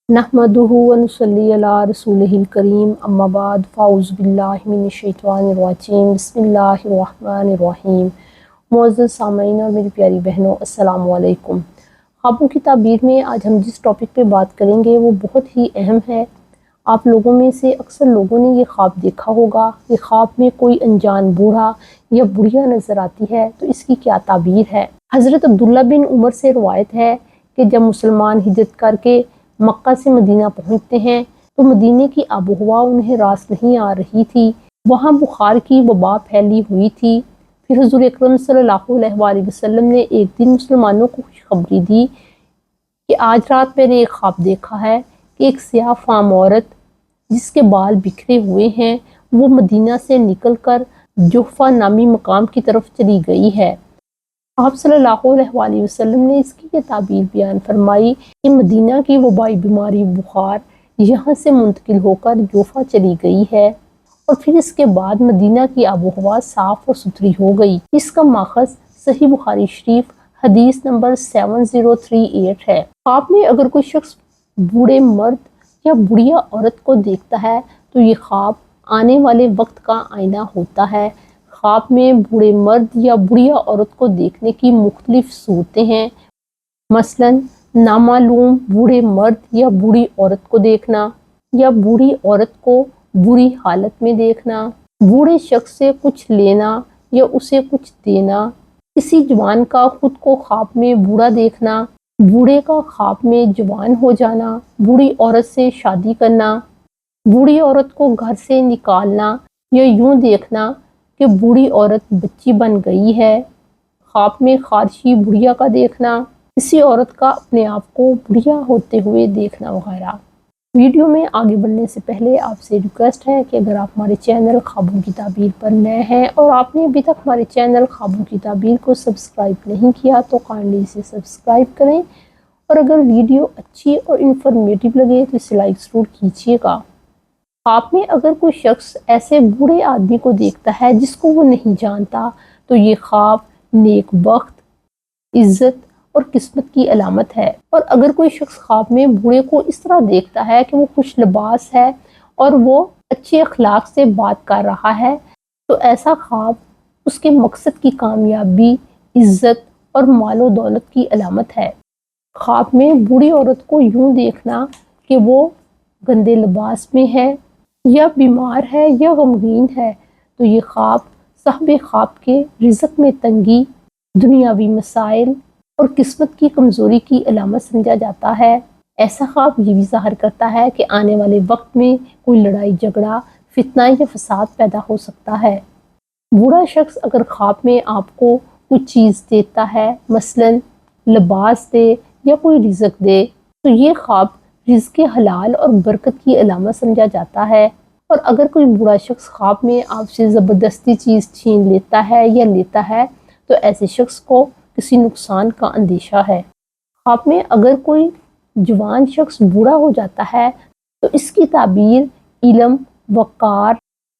नहमदुहु व नुसल्ली अला रसूलिहिल करीम अम्मा बाद फ़ाउज़ु बिल्लाहि मिनश्शैतानिर रजीम बिस्मिल्लाहिर रहमानिर रहीम। मुअज़्ज़ज़ सामईन और मेरी प्यारी बहनों, अस्सलामु अलैकुम। ख्वाबों की ताबीर में आज हम जिस टॉपिक पे बात करेंगे वो बहुत ही अहम है। आप लोगों में से अक्सर लोगों ने ये ख्वाब देखा होगा कि ख्वाब में कोई अनजान बूढ़ा या बुढ़िया नज़र आती है, तो इसकी क्या ताबीर है। हज़रत अब्दुल्ला बिन उमर से रवायत है कि जब मुसलमान हिजरत करके मक्का से मदीना पहुंचते हैं तो मदीने की आबोहवा उन्हें रास नहीं आ रही थी। वहाँ बुखार की वबा फैली हुई थी। फिर हुज़ूर अकरम सल्लल्लाहु अलैहि वसल्लम ने एक दिन मुसलमानों को खुशखबरी दी कि आज रात मैंने एक ख्वाब देखा है कि एक स्याह फाम औरत जिसके बाल बिखरे हुए हैं वो मदीना से निकलकर जुहफा नामी मकाम की तरफ चली गई है। आप सल्लल्लाहु अलैहि वसल्लम ने इसकी ये ताबीर बयान फरमाई कि मदीना की वबाई बीमारी बुखार यहाँ से मुंतकिल होकर जोफा चली गई है और फिर इसके बाद मदीना की आबोहवा साफ़ और सुथरी हो गई। इसका माखज़ सही बुखारी शरीफ हदीस नंबर 7038 है। ख्वाब में अगर कोई शख्स बूढ़े मर्द या बुढ़िया औरत को देखता है तो ये ख्वाब आने वाले वक्त का आईना होता है। ख्वाब में बूढ़े मर्द या बुढ़िया औरत को देखने की मुख्तलिफ सूरतें हैं। मसलन नामालूम बूढ़े मर्द या बूढ़ी औरत को देखना या बूढ़ी औरत को बुरी हालत में देखना, बूढ़े शख्स से कुछ लेना या उसे कुछ देना, किसी जवान का खुद को ख्वाब में बूढ़ा देखना, बूढ़े का ख्वाब में जवान हो जाना, बूढ़ी औरत से शादी करना, बूढ़ी औरत को घर से निकालना या यूं देखना कि बूढ़ी औरत बच्ची बन गई है, ख्वाब में खारशी बुढ़िया का देखना, किसी औरत का अपने आप को बुढ़िया होते हुए देखना वगैरह। वीडियो में आगे बढ़ने से पहले आपसे रिक्वेस्ट है कि अगर आप हमारे चैनल ख्वाबों की ताबीर पर नए हैं और आपने अभी तक हमारे चैनल ख्वाबों की ताबीर को सब्सक्राइब नहीं किया तो काइंडली इसे सब्सक्राइब करें और अगर वीडियो अच्छी और इन्फॉर्मेटिव लगे तो इसे लाइक ज़रूर कीजिएगा। ख्वाब में अगर कोई शख्स ऐसे बूढ़े आदमी को देखता है जिसको वो नहीं जानता तो ये ख्वाब नेक बख्त, इज्जत और किस्मत की अलामत है। और अगर कोई शख्स ख्वाब में बूढ़े को इस तरह देखता है कि वो खुश लिबास है और वो अच्छे अखलाक से बात कर रहा है तो ऐसा ख्वाब उसके मकसद की कामयाबी, इज्जत और मालो दौलत की अलामत है। ख्वाब में बूढ़ी औरत को यूं देखना कि वो गंदे लिबास में है या बीमार है या गमगीन है तो ये ख्वाब साहब ख्वाब के रिज़्क में तंगी, दुनियावी मसाइल और किस्मत की कमज़ोरी की अलामत समझा जाता है। ऐसा ख्वाब ये भी ज़ाहिर करता है कि आने वाले वक्त में कोई लड़ाई झगड़ा, फितना या फसाद पैदा हो सकता है। बूढ़ा शख्स अगर ख्वाब में आपको कुछ चीज़ देता है, मसलन लिबास दे या कोई रिज़्क दे, तो ये ख्वाब रिज़्क हलाल और बरकत की अलामत समझा जाता है। और अगर कोई बूढ़ा शख्स ख्वाब में आपसे ज़बरदस्ती चीज़ छीन लेता है या लेता है तो ऐसे शख्स को किसी नुकसान का अंदेशा है। ख्वाब में अगर कोई जवान शख्स बूढ़ा हो जाता है तो इसकी ताबीर इल्म, वक़ार,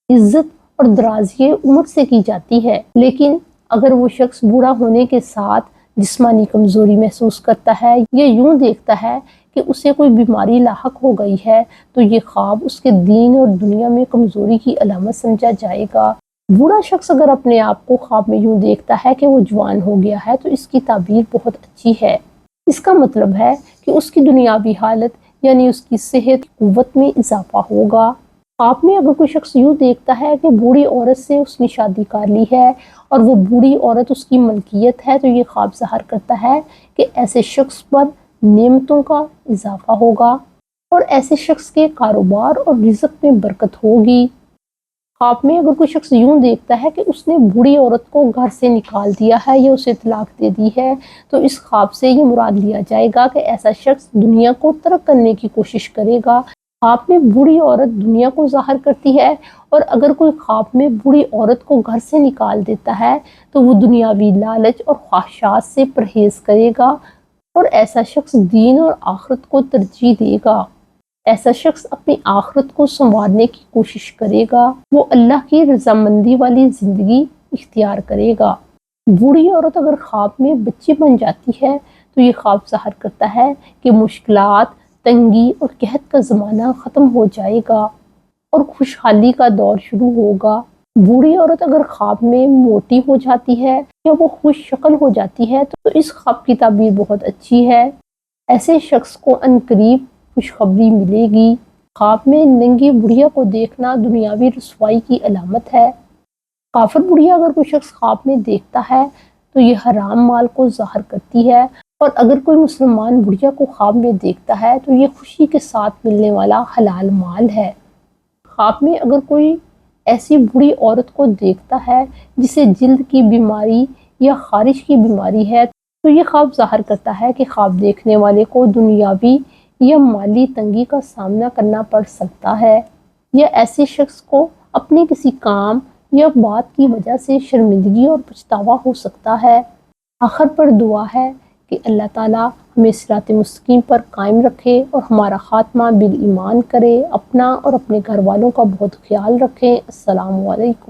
इज़्ज़त और दराज़ी उम्र से की जाती है। लेकिन अगर वो शख्स बूढ़ा होने के साथ जिस्मानी कमज़ोरी महसूस करता है या यूं देखता है कि उसे कोई बीमारी लाहक हो गई है तो ये ख्वाब उसके दीन और दुनिया में कमज़ोरी की अलामत समझा जाएगा। बूढ़ा शख्स अगर अपने आप को ख्वाब में यूं देखता है कि वो जवान हो गया है तो इसकी ताबीर बहुत अच्छी है। इसका मतलब है कि उसकी दुनियावी हालत यानी उसकी सेहत, कुव्वत में इजाफा होगा। ख्वाब में अगर कोई शख्स यूं देखता है कि बूढ़ी औरत से उसने शादी कर ली है और वो बूढ़ी औरत उसकी मलकियत है तो ये ख्वाब ज़ाहिर करता है कि ऐसे शख्स पर नेमतों का इजाफा होगा और ऐसे शख्स के कारोबार और रिज़्क में बरकत होगी। ख्वाब में अगर कोई शख्स यूं देखता है कि उसने बूढ़ी औरत को घर से निकाल दिया है या उसे तलाक दे दी है तो इस ख्वाब से ये मुराद लिया जाएगा कि ऐसा शख्स दुनिया को तर्क करने की कोशिश करेगा। ख्वाब में बूढ़ी औरत दुनिया को ज़ाहिर करती है और अगर कोई ख्वाब में बूढ़ी औरत को घर से निकाल देता है तो वो दुनियावी लालच और ख्वाहिशात से परहेज़ करेगा और ऐसा शख्स दीन और आखिरत को तरजीह देगा। ऐसा शख्स अपनी आखिरत को संवारने की कोशिश करेगा, वो अल्लाह की रजामंदी वाली ज़िंदगी इख्तियार करेगा। बूढ़ी औरत अगर ख्वाब में बच्ची बन जाती है तो ये ख्वाब ज़ाहिर करता है कि मुश्किलात, تنگی اور قحط کا زمانہ ختم ہو جائے گا اور خوشحالی کا دور شروع ہوگا۔ بوڑھی عورت اگر خواب میں موٹی ہو جاتی ہے یا وہ خوش شکل ہو جاتی ہے تو اس خواب کی تعبیر بہت اچھی ہے۔ ایسے شخص کو عنقریب خوشخبری ملے گی۔ خواب میں ننگی بڑھیا کو دیکھنا دنیاوی رسوائی کی علامت ہے۔ کافر بڑھیا اگر کوئی شخص خواب میں دیکھتا ہے تو یہ حرام مال کو ظاہر کرتی ہے، اور اگر کوئی مسلمان بڑھیا کو خواب میں دیکھتا ہے تو یہ خوشی کے ساتھ ملنے والا حلال مال ہے۔ خواب میں اگر کوئی ایسی بوڑھی عورت کو دیکھتا ہے جسے جلد کی بیماری یا خارش کی بیماری ہے تو یہ خواب ظاہر کرتا ہے کہ خواب دیکھنے والے کو دنیاوی یا مالی تنگی کا سامنا کرنا پڑ سکتا ہے، یا ایسے شخص کو اپنے کسی کام یا بات کی وجہ سے شرمندگی اور پچھتاوا ہو سکتا ہے۔ آخر پر دعا ہے کہ اللہ تعالیٰ ہمیں صراط مستقیم پر قائم رکھے اور ہمارا خاتمہ بالایمان کرے، اپنا اور اپنے گھر والوں کا بہت خیال رکھیں۔ السلام علیکم۔